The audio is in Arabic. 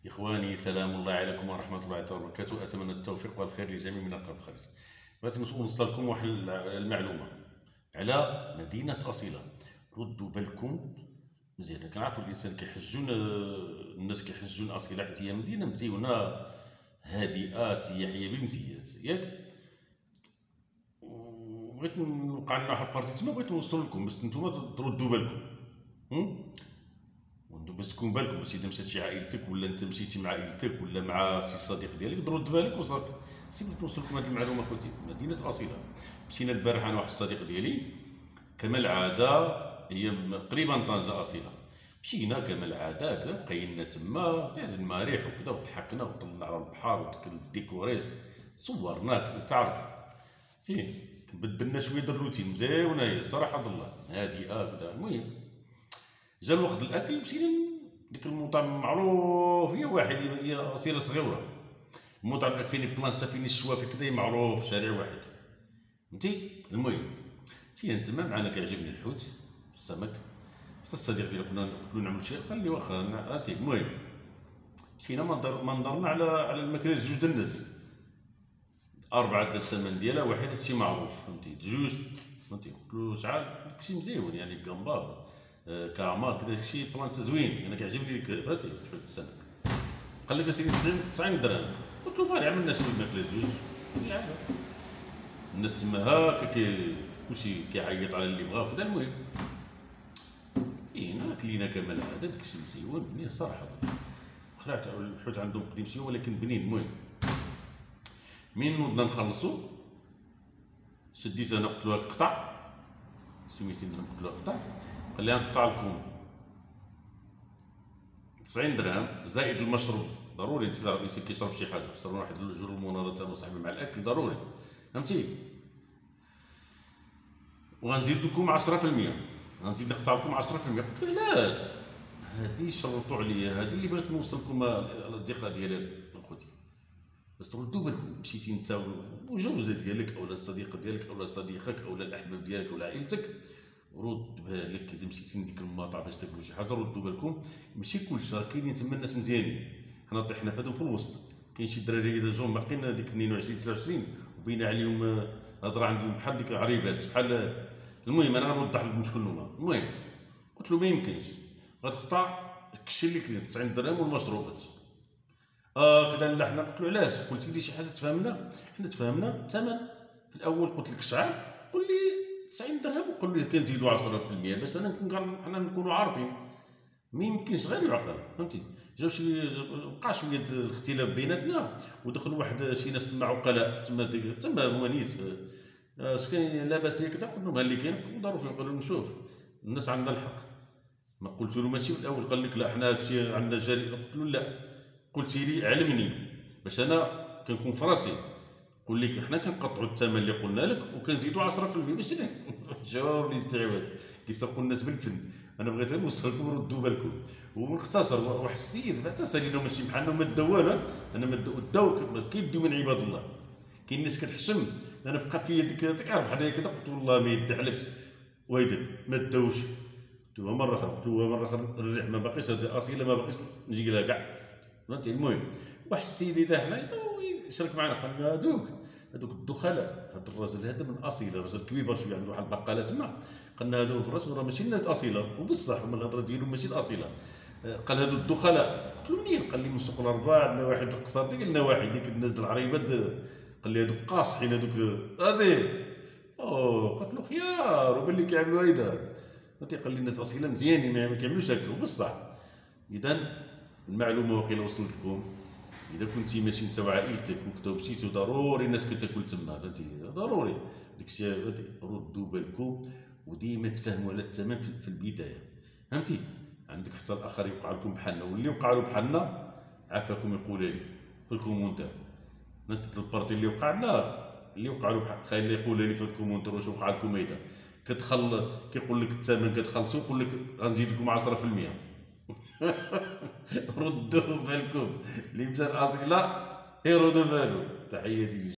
إخواني، سلام الله عليكم ورحمة الله تعالى وبركاته. أتمنى التوفيق والخير للجميع من أقرب الخارج. بغيت نوصل لكم واحد المعلومة على مدينة أصيلة. ردوا بالكم مزيان. كنعرفوا الإنسان كيحجون، الناس كيحجون أصيلة حيت هي مدينة مزيونة هادئة سياحية بامتياز، ياك؟ بغيت نوقع لنا واحد البارتي تما، بغيت نوصل لكم بس نتوما تردوا بالكم. باش تكون بالكم، باش اذا مشات شي عائلتك ولا انت مشيتي مع عائلتك ولا مع شي صديق ديالك ترد بالك وصافي. بغيت نوصل لكم هذه المعلومه خوتي. مدينه اصيله، مشينا البارح انا واحد الصديق ديالي كما العاده، هي قريبا طنجه اصيله. مشينا كما العاده هكا، بقينا تما المريح وكذا وضحكنا وطلعنا على البحر وديك الديكوريت صورنا كذا، تعرف زين. بدلنا شويه الروتين، مزيونه هي صراحه الله، هادئه كذا. المهم جا الوقت الاكل، مشينا ديك المطعم معروف، هي واحد، هي اصيله صغيره. المطعم فين بلانتا فين الشوافي كذا، معروف شارع واحد، فهمتي. المهم مشينا تما، معنا كيعجبني الحوت السمك. حتى الصديق ديالي كنا ناكلو نعملو شي، قال لي واخا عرفتي. المهم مشينا منظرنا على الماكله جوج د الناس، 4 د الثمن ديالها، واحد هادشي معروف، فهمتي. جوج فهمتي، قلت له شحال؟ داكشي مزيون يعني، كامبار كرامال كذا، داكشي بلانتا زوين، انا كيعجبني ديك فهمتي حوت السمك. قال لك اسيدي 90 درهم. قلت له فالي عملنا شي ماكله جوج العاده. الناس تما هاكا كلشي كيعيط على اللي بغا وكذا. المهم كلينا كما العاده، داكشي مزيون بنين صراحه. خلعت الحوت عندهم قديم شويه ولكن بنين. المهم من نوضنا نخلصو، شديت انا قلت له قطع سميتي درهم، قلت له قطع. قال لي غنقطع لكم 90 درهم زائد المشروب. ضروري انت تعرف الانسان كيشرب شي حاجه، شربنا واحد جوج المناضات انا وصاحبي مع الاكل ضروري، فهمتي. وغنزيد لكم 10%، غنزيد نقطع لكم 10%. قلت له علاش؟ هادي شرطوا عليا، هادي اللي بغيت نوصل لكم الاصدقاء ديالي اخوتي. بس تردوا بالكم، مشيتي انت وجوزة ديالك اولا الصديق ديالك اولا صديقك اولا الاحباب ديالك اولا عائلتك، رد بالك. اذا مشيتي لديك المطعم باش تاكلوا شي حاجه، ردوا بالكم. ماشي كلشي، راه كاينين تما الناس مزيانين، حنا طيحنا فهادو في الوسط. كاين شي دراري اذا جاو باقيين هذيك 22 23 وبين عليهم هضره عندهم بحال ديك عريبات بحال. المهم انا غنوضح لكم شكون هما. المهم قلت له ما يمكنش، غتقطع الكشي اللي كاين 90 درهم والمشروبات. كذا لا حنا. قلت له علاش؟ قلت لي شي حاجه تفاهمنا. حنا تفاهمنا الثمن في الاول، قلت لك شحال؟ قول لي 90 درهم، وقول لي كنزيدوا 10% باش حنا نكونوا عارفين. ما يمكنش غير يعقل، فهمتي. جاو شي بقى شويه الاختلاف بيناتنا، ودخلوا واحد شي ناس تما عقلاء تما هما نيت. اش كاين لاباس كذا؟ قلت لهم ها اللي كاين ضروري. نقول لهم شوف الناس عندها الحق. ما قلت له ماشي في الاول، قال لك لا حنا هادشي عندنا جريء. قلت له لا، قلت لي علمني باش انا كنكون في راسي. قول لك حنا كنقطعوا الثمن اللي قلنا لك وكنزيدوا 10% باش جواب الاستعباد كيسوقوا الناس بالفن. انا بغيت غير نوصل لكم، ردوا بالكم. ونختصر، واحد السيد اعتذر لينا ماشي بحالنا، ما داونا. انا ما داو كيديو من عباد الله. كاين ناس كتحشم، انا بقى في ديك تعرف حنايا كذا. قلت والله ما يدي حلفت ويدك ما داوش. قلت له مره اخرى، قلت له مره اخرى نرجع، ما باقيش هذه اصيله، ما باقيش نجي لها كاع، فهمتي. المهم واحد السيد اذا حنا يشارك معنا، قال لنا هذوك الدخلاء، هذا الراجل هذا من اصيله، راجل كبير شويه عنده واحد البقاله تما. قالنا هذو في راسو راه ماشي الناس الاصيله، وبصح هما الهضره ديالهم ماشي الاصيله. قال هذو الدخلاء. قلت له منين؟ قال لي من سوق الارباع، عندنا واحد القصاطي، قلنا واحد ديك الناس د العريبات. قال لي هذوك قاصحين هذوك هادي. قلت له خيار وبان لي كيعملوا هيدا، فهمتي. قال لي الناس اصيله مزيانين ما كيعملوش هكا، وبصح. اذا المعلومه وقيله وصلت لكم. اذا كنتي ماشي انت وعائلتك وكنتو مشيتو، ضروري الناس كتاكل تما، فهمتي. ضروري داكشي، ردوا بالكم. وديما تفاهموا على الثمن في البدايه، فهمتي. عندك حتى الاخر يوقع لكم بحالنا، واللي وقع له بحالنا عافاكم يقول لي في الكومونتير. انت البارتي اللي وقع لنا، اللي وقع له خلي يقول لي في الكومونتير واش وقع لكم هيدا. كيقول لك الثمن كتخلصوا، يقول لك غنزيد لكم 10%. ردوا بالكم، اللي مشى الاصيله يردوا بالو. تحياتي.